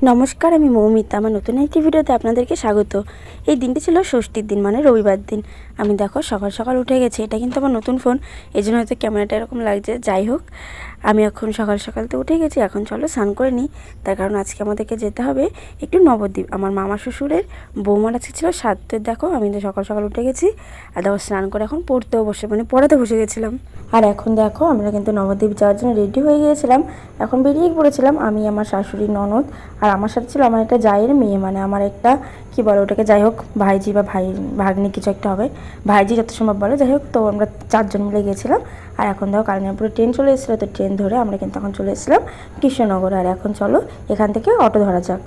নমস্কার, আমি মৌমিতা। আমার নতুন একটি ভিডিওতে আপনাদেরকে স্বাগত। এই দিনটি ছিল ষষ্ঠীর দিন, মানে রবিবার দিন। আমি দেখো সকাল সকাল উঠে গেছি। এটা কিন্তু আমার নতুন ফোন, এই জন্য হয়তো ক্যামেরাটা এরকম লাগছে। যাই হোক, আমি এখন সকাল সকাল তো উঠে গেছি। এখন চলো স্নান করে নিই, তার কারণ আজকে আমাদেরকে যেতে হবে একটু নবদ্বীপ। আমার মামা শ্বশুরের বৌমার আজকে ছিল সাথে। দেখো আমি তো সকাল সকাল উঠে গেছি, আর দেখো স্নান করে এখন পড়তেও বসে পড়াতে বসে গেছিলাম। আর এখন দেখো আমরা কিন্তু নবদ্বীপ যাওয়ার জন্য রেডি হয়ে গিয়েছিলাম। এখন বেরিয়ে পড়েছিলাম আমি, আমার শাশুড়ি, ননদ, আর আমার সাথে ছিল আমার একটা জায়ের মেয়ে, মানে আমার একটা কী বলে ওটাকে, যাই হোক ভাইজি বা ভাগ্নি কিছু একটা হবে, ভাইজি যত সম্ভব বলে। যাই হোক, তো আমরা 4 জন মিলে গিয়েছিলাম। আর এখন দেখো কালিনাপুরে ট্রেন চলে এসেছিলো, তো ট্রেন ধরে আমরা কিন্তু এখন চলে এসেছিলাম কৃষ্ণনগর। আর এখন চলো এখান থেকে অটো ধরা যাক।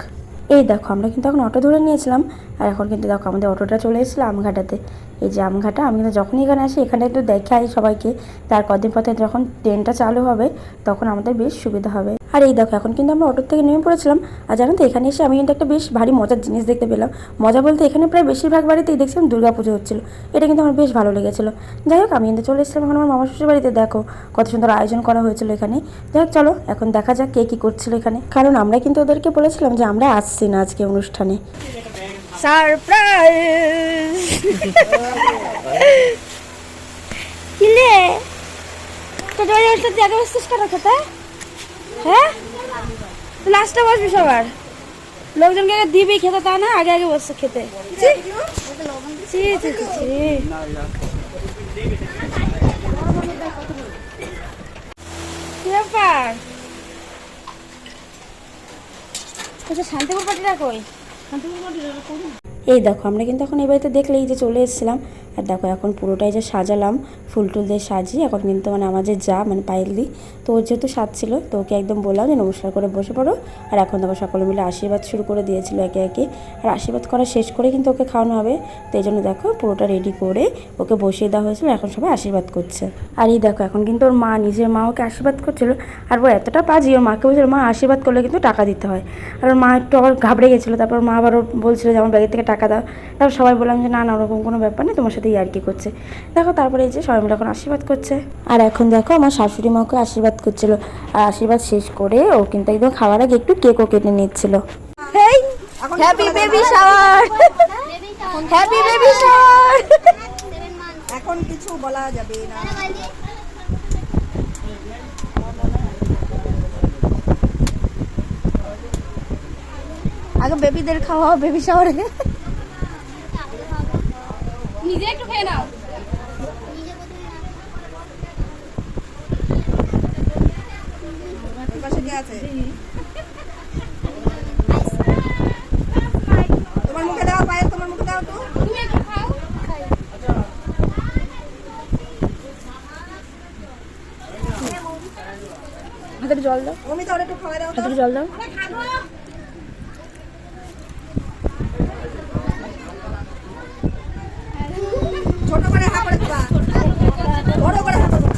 এই দেখো আমরা কিন্তু এখন অটো ধরে নিয়েছিলাম। আর এখন কিন্তু দেখো আমাদের অটোটা চলে এসেছিলো আমঘাটাতে। এই যে আমঘাটা, আমি কিন্তু যখনই এখানে আসি এখানে একটু দেখাই সবাইকে। তার কদিন পথে যখন ট্রেনটা চালু হবে তখন আমাদের বেশ সুবিধা হবে। আর এই দেখো এখন কিন্তু আমরা অটোর থেকে নেমে পড়েছিলাম। আর জানো তো, এখানে এসে আমি কিন্তু একটা বেশ ভারী মজার জিনিস দেখতে পেলাম। মজা বলতে, এখানে প্রায় বেশিরভাগ বাড়িতেই দেখছিলাম দুর্গাপুজো হচ্ছিলো। এটা কিন্তু আমার বেশ ভালো লেগেছিলো। যাই হোক, আমি কিন্তু চলে এসেছিলাম এখন আমার মামা শ্বশুর বাড়িতে। দেখো কত সুন্দর আয়োজন করা হয়েছিল এখানে। যাই হোক, চলো এখন দেখা যাক কে কী করছিল এখানে, কারণ আমরা কিন্তু ওদেরকে বলেছিলাম যে আমরা আসছি না আজকে অনুষ্ঠানে। সারপ্রাইজ! কিলে তোর জায়গা বসছিস কেন খেতে? হ্যাঁ, লাস্টে বসবি সবার। লোকজনকে আগে দিবি খেতে, তা না আগে আগে বসছে খেতে। কি ব্যাপার? শান্তিপুর পার্টিটা কই? এই দেখো আমরা কিন্তু এখন এই বাড়িতে দেখলেই যে চলে এসেছিলাম। আর দেখো এখন পুরোটাই যে সাজালাম, ফুল টুল দিয়ে সাজিয়ে। এখন কিন্তু আমার যে যা পায়েল দি, তো ওর যেহেতু সাজছিল, তো ওকে একদম বললাম যে নমস্কার করে বসে পড়ো। আর এখন দেখো সকলে মিলে আশীর্বাদ শুরু করে দিয়েছিল একে একে। আর আশীর্বাদ করা শেষ করে কিন্তু ওকে খাওয়ানো হবে, তো এই জন্য দেখো পুরোটা রেডি করে ওকে বসিয়ে দেওয়া হয়েছিল। এখন সবাই আশীর্বাদ করছে। আর এই দেখো এখন কিন্তু ওর মা, নিজের মা ওকে আশীর্বাদ করছিল। আর ও এতটা বাজি, ওর মাকে বলছিল মা আশীর্বাদ করলে কিন্তু টাকা দিতে হয়। আর ওর মা একটু আবার ঘাবড়ে গেছিলো। তারপর মা আবারও বলছিল যে আমার ব্যাগের থেকে টাকা দাও। তারপর সবাই বললাম যে না না, ওরকম কোনো ব্যাপার নেই, তোমার সাথে ইয়ার্কি করছে। দেখো তারপরে এই যে সবাই মিলে এখন আশীর্বাদ করছে। আর এখন দেখো আমার শাশুড়ি মাকে আশীর্বাদ করছিল। আর আশীর্বাদ শেষ করে ও কিন্তু একদম খাওয়ার আগে একটু কেকও কেটে নিচ্ছিল। Happy baby shower, happy baby shower. এখন কিছু বলা যাবে না। আগে বেবিদের খাওয়াও বেবি শাওয়ারে। নিজে একটু খেয়ে নাও। পাশে কে আছে? তোমার মুখে দাও, পায়ে তোমার মুখে দাও তো। তুমি একটু খাও। হাতে জল দাও, অমিতা ওটা একটু খাওয়াই দাও তো। হাতে জল দাও। ছোট করে হা করে খাবা, বড় করে হা করবা।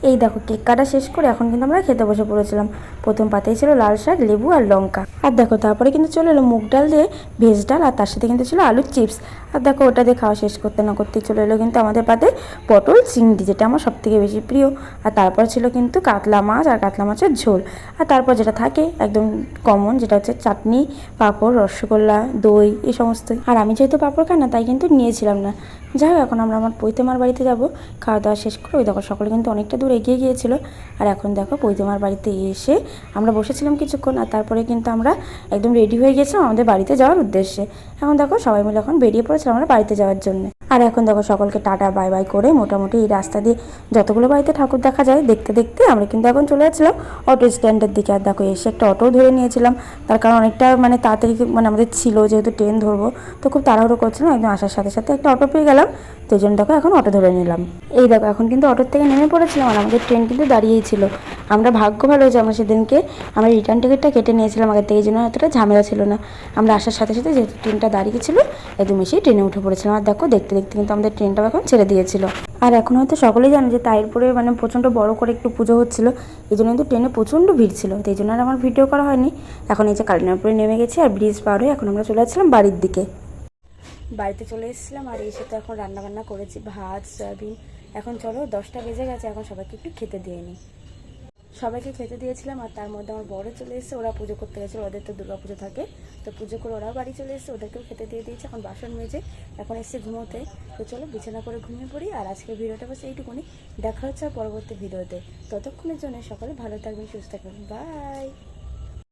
এই দেখো কেক কাটা শেষ করে এখন কিন্তু আমরা খেতে বসে পড়েছিলাম। প্রথম পাতেই ছিল লাল শাক, লেবু আর লঙ্কা। আর দেখো তারপরে কিন্তু চলে এলো মুগ ডাল দিয়ে ভেজ ডাল, আর তার সাথে কিন্তু ছিল আলুর চিপস। আর দেখো ওটা দিয়ে খাওয়া শেষ করতে না করতেই চলে এলো কিন্তু আমাদের পাতে পটল চিংড়ি, যেটা আমার সব থেকে বেশি প্রিয়। আর তারপর ছিল কিন্তু কাতলা মাছ আর কাতলা মাছের ঝোল। আর তারপর যেটা থাকে একদম কমন, যেটা হচ্ছে চাটনি, পাঁপড়, রসগোল্লা, দই, এই সমস্তই। আর আমি যেহেতু পাঁপড় খাই না, তাই কিন্তু নিয়েছিলাম না। যাই হোক, এখন আমরা আমার পৈতেমার বাড়িতে যাব। খাওয়া দাওয়া শেষ করে ওই দেখো সকলে কিন্তু অনেকটা দূর এগিয়ে গিয়েছিল। আর এখন দেখো পৈতেমার বাড়িতে এসে আমরা বসেছিলাম কিছুক্ষণ। আর তারপরে কিন্তু আমরা একদম রেডি হয়ে গেছিলাম আমাদের বাড়িতে যাওয়ার উদ্দেশ্যে। এখন দেখো সবাই মিলে এখন বেরিয়ে পড়েছিলাম আমরা বাড়িতে যাওয়ার জন্য। আর এখন দেখো সকলকে টাটা বাই বাই করে মোটামুটি এই রাস্তা দিয়ে যতগুলো বাড়িতে ঠাকুর দেখা যায় দেখতে দেখতে আমরা কিন্তু এখন চলে যাচ্ছিলাম অটো স্ট্যান্ডের দিকে। আর দেখো এসে একটা অটো ধরে নিয়েছিলাম, তার কারণ অনেকটা তাড়াতাড়ি আমাদের ছিল, যেহেতু ট্রেন ধরবো, তো খুব তাড়াহুড়ো করছিলাম। একদম আসার সাথে সাথে একটা অটো পেয়ে গেলাম, তো এই জন্য দেখো এখন অটো ধরে নিলাম। এই দেখো এখন কিন্তু অটোর থেকে নেমে পড়েছিলাম, আর আমাদের ট্রেন কিন্তু দাঁড়িয়েই ছিল। আমরা ভাগ্য ভালো হয়েছে আমরা সেদিনকে আমরা রিটার্ন টিকিটটা কেটে নিয়েছিলাম আগের থেকে, এই জন্য এতটা ঝামেলা ছিল না। আমরা আসার সাথে সাথে যেহেতু ট্রেনটা দাঁড়িয়ে ছিল, একদম এসেই ট্রেনে উঠে পড়েছিলাম। আর দেখো দেখতে দেখতে কিন্তু আমাদের ট্রেনটাও এখন ছেড়ে দিয়েছিল। আর এখন হয়তো সকলেই জানে যে তাইরপুরে প্রচণ্ড বড় করে একটু পুজো হচ্ছিল, এই জন্য কিন্তু ট্রেনে প্রচণ্ড ভিড় ছিল, তো এই জন্য আর আমার ভিডিও করা হয়নি। এখন এই যে কালিনাপুরে নেমে গেছি আর ব্রিজ পার হয়ে এখন আমরা চলে যাচ্ছিলাম বাড়ির দিকে। বাড়িতে চলে এসেছিলাম, আর এসে তো এখন রান্নাবান্না করেছি, ভাত, সয়াবিন। এখন চলো 10টা বেজে গেছে, এখন সবাইকে একটু খেতে দিয়ে নিই। সবাইকে খেতে দিয়েছিলাম। আর তার মধ্যে আমার বড় চলে এসেছে, ওরা পুজো করতে গেছিলো, ওদের তো দুর্গা পুজো থাকে, তো পুজো করে ওরাও বাড়ি চলে এসেছে, ওদেরকেও খেতে দিয়ে দিয়েছে। এখন বাসন মেজে এখন এসে ঘুমোতে। তো চলো বিছানা করে ঘুমিয়ে পড়ি। আর আজকের ভিডিওটা বাস এইটুকুনি, দেখা হচ্ছে আর পরবর্তী ভিডিওতে। ততক্ষণের জন্য সকলে ভালো থাকবেন, সুস্থ থাকবেন, বাই।